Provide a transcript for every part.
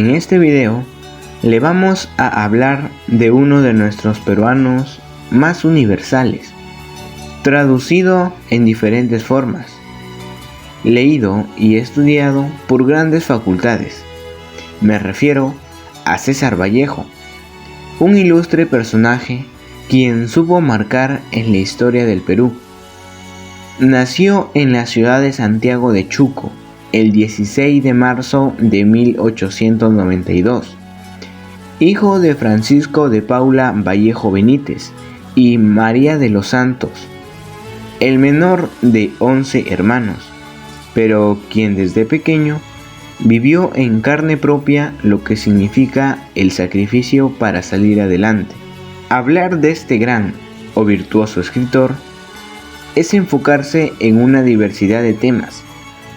En este video le vamos a hablar de uno de nuestros peruanos más universales, traducido en diferentes formas, leído y estudiado por grandes facultades. Me refiero a César Vallejo, un ilustre personaje quien supo marcar en la historia del Perú. Nació en la ciudad de Santiago de Chuco el 16 de marzo de 1892, hijo de Francisco de Paula Vallejo Benítez y María de los Santos, el menor de 11 hermanos, pero quien desde pequeño vivió en carne propia lo que significa el sacrificio para salir adelante. Hablar de este gran o virtuoso escritor es enfocarse en una diversidad de temas,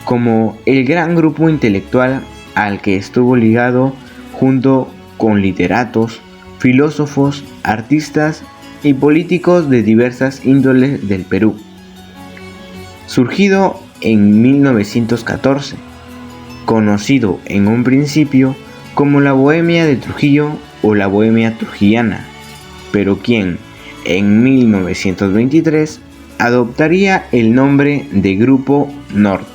como el gran grupo intelectual al que estuvo ligado junto con literatos, filósofos, artistas y políticos de diversas índoles del Perú. Surgido en 1914, conocido en un principio como la Bohemia de Trujillo o la Bohemia Trujillana, pero quien en 1923 adoptaría el nombre de Grupo Norte.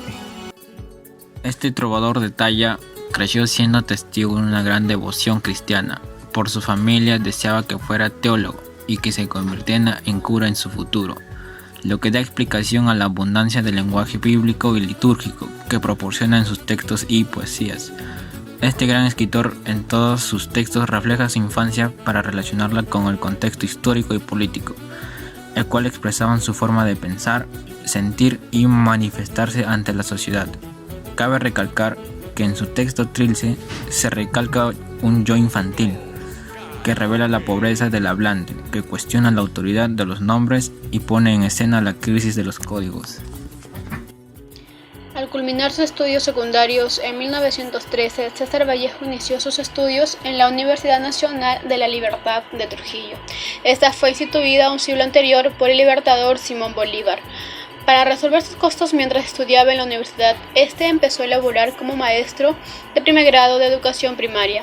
Este trovador de talla creció siendo testigo de una gran devoción cristiana. Por su familia deseaba que fuera teólogo y que se convirtiera en cura en su futuro, lo que da explicación a la abundancia del lenguaje bíblico y litúrgico que proporciona en sus textos y poesías. Este gran escritor en todos sus textos refleja su infancia para relacionarla con el contexto histórico y político, el cual expresaban su forma de pensar, sentir y manifestarse ante la sociedad. Cabe recalcar que en su texto Trilce se recalca un yo infantil, que revela la pobreza del hablante, que cuestiona la autoridad de los nombres y pone en escena la crisis de los códigos. Al culminar sus estudios secundarios en 1913, César Vallejo inició sus estudios en la Universidad Nacional de la Libertad de Trujillo. Esta fue instituida un siglo anterior por el libertador Simón Bolívar. Para resolver sus costos mientras estudiaba en la universidad, empezó a laborar como maestro de primer grado de educación primaria.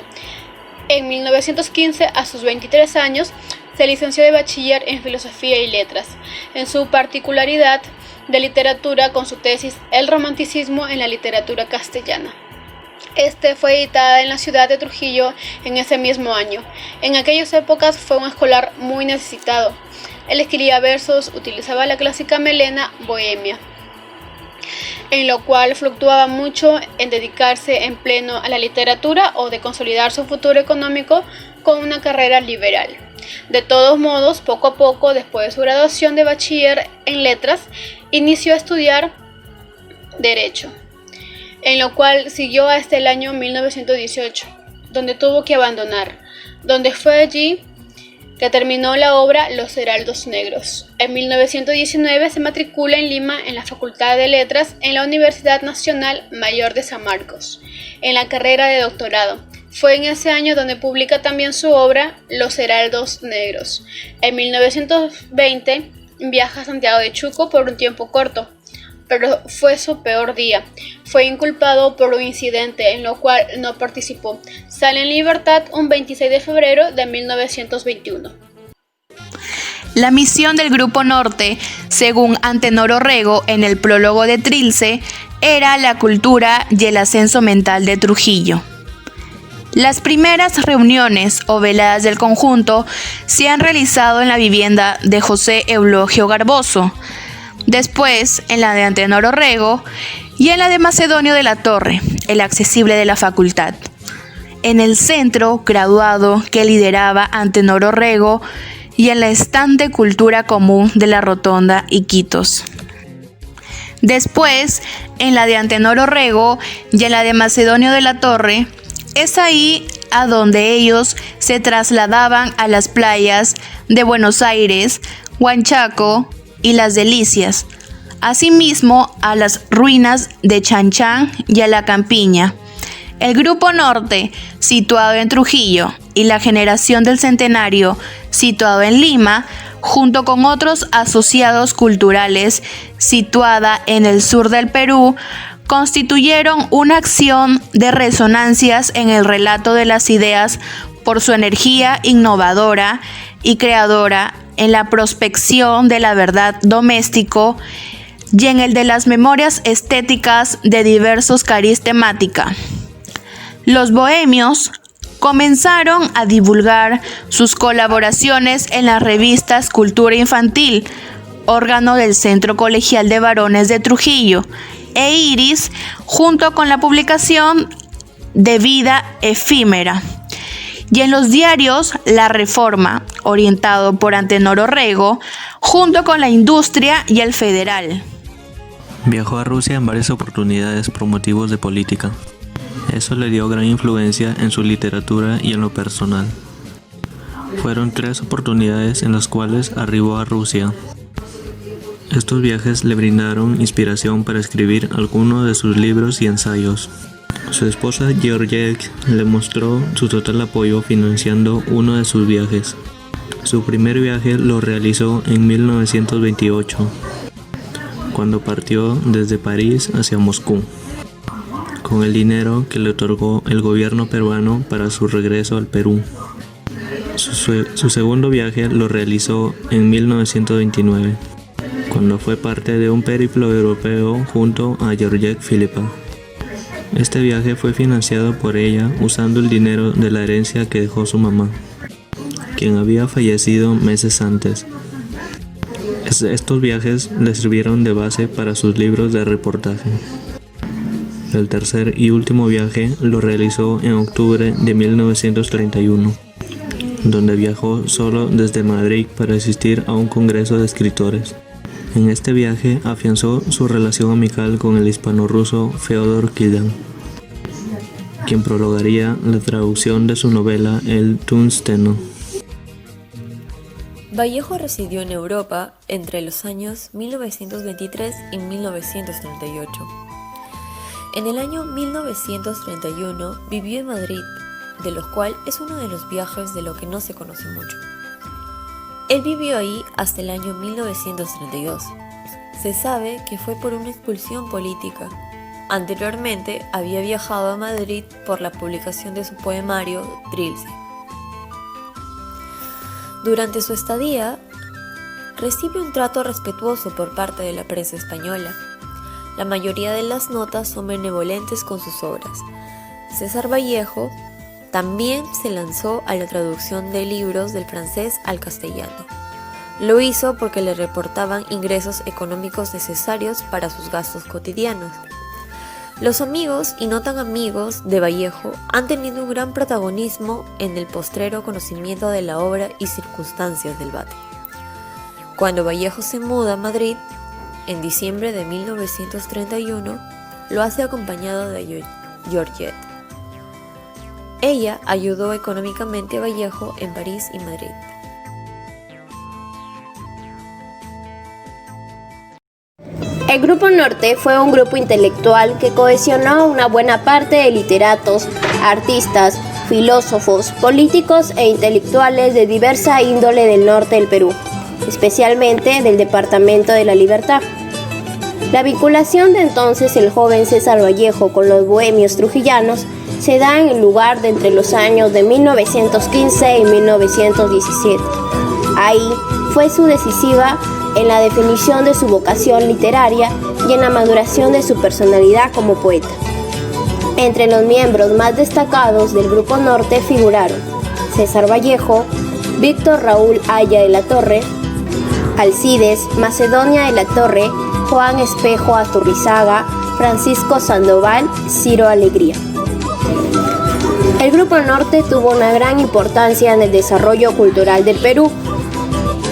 En 1915, a sus 23 años, se licenció de bachiller en Filosofía y Letras, en su particularidad de literatura con su tesis El romanticismo en la literatura castellana. Fue editada en la ciudad de Trujillo en ese mismo año. En aquellas épocas fue un escolar muy necesitado. Él escribía versos, utilizaba la clásica melena bohemia, en lo cual fluctuaba mucho en dedicarse en pleno a la literatura o de consolidar su futuro económico con una carrera liberal. De todos modos, poco a poco, después de su graduación de bachiller en letras, inició a estudiar Derecho, en lo cual siguió hasta el año 1918, donde tuvo que abandonar, donde fue allí que terminó la obra Los Heraldos Negros. En 1919 se matricula en Lima en la Facultad de Letras en la Universidad Nacional Mayor de San Marcos, en la carrera de doctorado. Fue en ese año donde publica también su obra Los Heraldos Negros. En 1920 viaja a Santiago de Chuco por un tiempo corto, pero fue su peor día. Fue inculpado por un incidente en lo cual no participó. Sale en libertad un 26 de febrero de 1921. La misión del Grupo Norte, según Antenor Orrego en el prólogo de Trilce, era la cultura y el ascenso mental de Trujillo. Las primeras reuniones o veladas del conjunto se han realizado en la vivienda de José Eulogio Garboso, después en la de Antenor Orrego y en la de Macedonio de la Torre, el accesible de la facultad. En el centro graduado que lideraba Antenor Orrego y en la estante Cultura Común de la Rotonda Iquitos. Después, en la de Antenor Orrego y en la de Macedonio de la Torre, es ahí a donde ellos se trasladaban a las playas de Buenos Aires, Huanchaco y Las Delicias, asimismo a las ruinas de Chanchán y a la Campiña. El Grupo Norte, situado en Trujillo, y la Generación del Centenario, situado en Lima, junto con otros asociados culturales, situada en el sur del Perú, constituyeron una acción de resonancias en el relato de las ideas por su energía innovadora y creadora en la prospección de la verdad doméstico y en el de las memorias estéticas de diversos cariz temática. Los bohemios comenzaron a divulgar sus colaboraciones en las revistas Cultura Infantil, órgano del Centro Colegial de Varones de Trujillo, e Iris, junto con la publicación de Vida Efímera, y en los diarios La Reforma, orientado por Antenor Orrego, junto con La Industria y El Federal. Viajó a Rusia en varias oportunidades por motivos de política. Eso le dio gran influencia en su literatura y en lo personal. Fueron 3 oportunidades en las cuales arribó a Rusia. Estos viajes le brindaron inspiración para escribir algunos de sus libros y ensayos. Su esposa Georgette le mostró su total apoyo financiando uno de sus viajes. Su primer viaje lo realizó en 1928, cuando partió desde París hacia Moscú, con el dinero que le otorgó el gobierno peruano para su regreso al Perú. Su segundo viaje lo realizó en 1929, cuando fue parte de un periplo europeo junto a Georgette Philippa. Este viaje fue financiado por ella usando el dinero de la herencia que dejó su mamá, quien había fallecido meses antes. Estos viajes le sirvieron de base para sus libros de reportaje. El tercer y último viaje lo realizó en octubre de 1931, donde viajó solo desde Madrid para asistir a un congreso de escritores. En este viaje afianzó su relación amical con el hispano-ruso Feodor Kildan, quien prologaría la traducción de su novela El Tungsteno. Vallejo residió en Europa entre los años 1923 y 1938. En el año 1931 vivió en Madrid, de lo cual es uno de los viajes de lo que no se conoce mucho. Él vivió ahí hasta el año 1932. Se sabe que fue por una expulsión política. Anteriormente había viajado a Madrid por la publicación de su poemario Trilce. Durante su estadía, recibe un trato respetuoso por parte de la prensa española. La mayoría de las notas son benevolentes con sus obras. César Vallejo también se lanzó a la traducción de libros del francés al castellano. Lo hizo porque le reportaban ingresos económicos necesarios para sus gastos cotidianos. Los amigos y no tan amigos de Vallejo han tenido un gran protagonismo en el postrero conocimiento de la obra y circunstancias del vate. Cuando Vallejo se muda a Madrid, en diciembre de 1931, lo hace acompañado de Georgette. Ella ayudó económicamente a Vallejo en París y Madrid. El Grupo Norte fue un grupo intelectual que cohesionó una buena parte de literatos, artistas, filósofos, políticos e intelectuales de diversa índole del norte del Perú, especialmente del Departamento de la Libertad. La vinculación de entonces el joven César Vallejo con los bohemios trujillanos se da en el lugar de entre los años de 1915 y 1917. Ahí fue su decisiva en la definición de su vocación literaria y en la maduración de su personalidad como poeta. Entre los miembros más destacados del Grupo Norte figuraron César Vallejo, Víctor Raúl Haya de la Torre, Alcides Macedonia de la Torre, Juan Espejo Asturrizaga, Francisco Sandoval, Ciro Alegría. El Grupo Norte tuvo una gran importancia en el desarrollo cultural del Perú,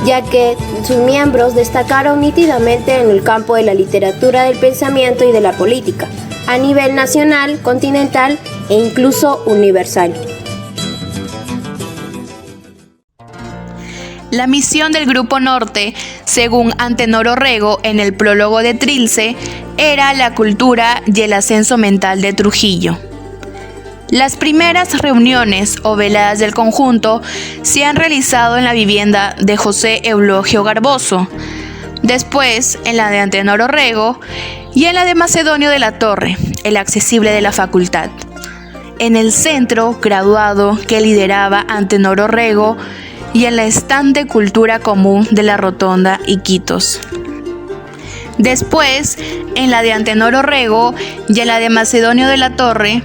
ya que sus miembros destacaron nítidamente en el campo de la literatura del pensamiento y de la política, a nivel nacional, continental e incluso universal. La misión del Grupo Norte, según Antenor Orrego en el prólogo de Trilce, era la cultura y el ascenso mental de Trujillo. Las primeras reuniones o veladas del conjunto se han realizado en la vivienda de José Eulogio Garboso, Después, en la de Antenor Orrego y en la de Macedonio de la Torre, el accesible de la facultad. En el centro graduado que lideraba Antenor Orrego y en la estante Cultura Común de la Rotonda Iquitos. Después, en la de Antenor Orrego y en la de Macedonio de la Torre,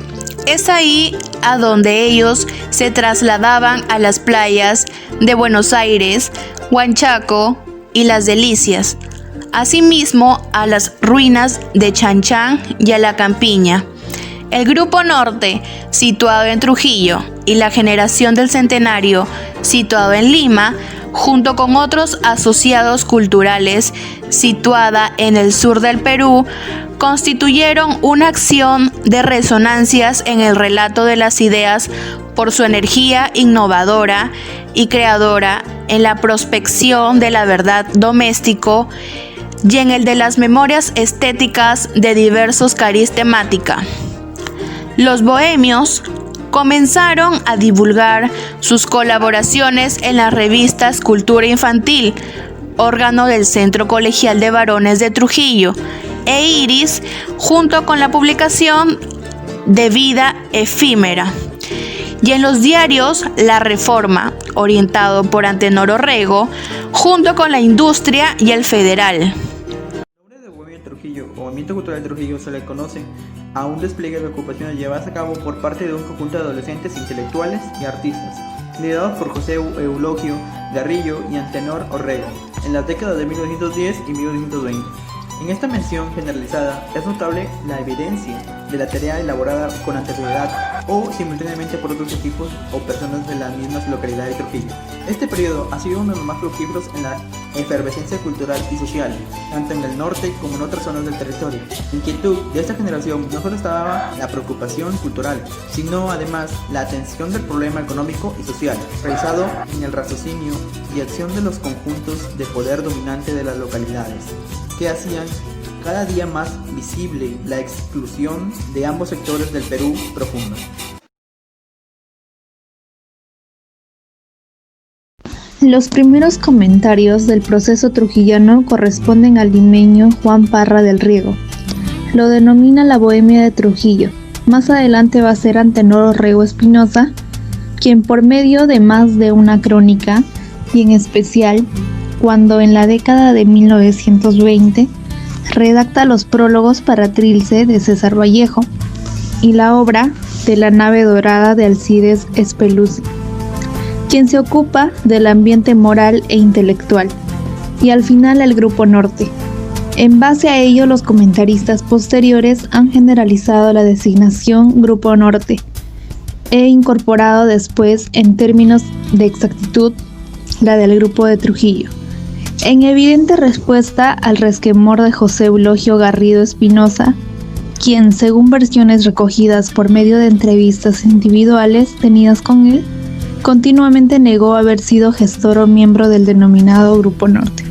es ahí a donde ellos se trasladaban a las playas de Buenos Aires, Huanchaco y Las Delicias, asimismo a las ruinas de Chanchán y a la Campiña. El Grupo Norte, situado en Trujillo, y la Generación del Centenario, situado en Lima, junto con otros asociados culturales, situada en el sur del Perú, constituyeron una acción de resonancias en el relato de las ideas por su energía innovadora y creadora en la prospección de la verdad doméstico y en el de las memorias estéticas de diversos cariz temática. Los bohemios comenzaron a divulgar sus colaboraciones en las revistas Cultura Infantil, órgano del Centro Colegial de Varones de Trujillo, e Iris, junto con la publicación de Vida Efímera, y en los diarios La Reforma, orientado por Antenor Orrego, junto con La Industria y El Federal. El nombre de Bohemia de Trujillo o Movimiento Cultural de Trujillo se le conoce a un despliegue de ocupaciones llevadas a cabo por parte de un conjunto de adolescentes intelectuales y artistas, liderados por José Eulogio Garrillo y Antenor Orrego, en las décadas de 1910 y 1920. En esta mención generalizada es notable la evidencia de la tarea elaborada con anterioridad o simultáneamente por otros equipos o personas de las mismas localidades de Trujillo. Este periodo ha sido uno de los más fructíferos en la efervescencia cultural y social, tanto en el norte como en otras zonas del territorio. La inquietud de esta generación no solo estaba la preocupación cultural, sino además la atención del problema económico y social, realizado en el raciocinio y acción de los conjuntos de poder dominante de las localidades, que hacían cada día más visible la exclusión de ambos sectores del Perú profundo. Los primeros comentarios del proceso trujillano corresponden al limeño Juan Parra del Riego. Lo denomina la Bohemia de Trujillo. Más adelante va a ser Antenor Orrego Espinosa, quien por medio de más de una crónica, y en especial cuando en la década de 1920 redacta los prólogos para Trilce de César Vallejo y la obra de La nave dorada de Alcides Espeluzzi, quien se ocupa del ambiente moral e intelectual, y al final el Grupo Norte. En base a ello, los comentaristas posteriores han generalizado la designación Grupo Norte e incorporado después, en términos de exactitud, la del Grupo de Trujillo, en evidente respuesta al resquemor de José Eulogio Garrido Espinosa, quien, según versiones recogidas por medio de entrevistas individuales tenidas con él, continuamente negó haber sido gestor o miembro del denominado Grupo Norte.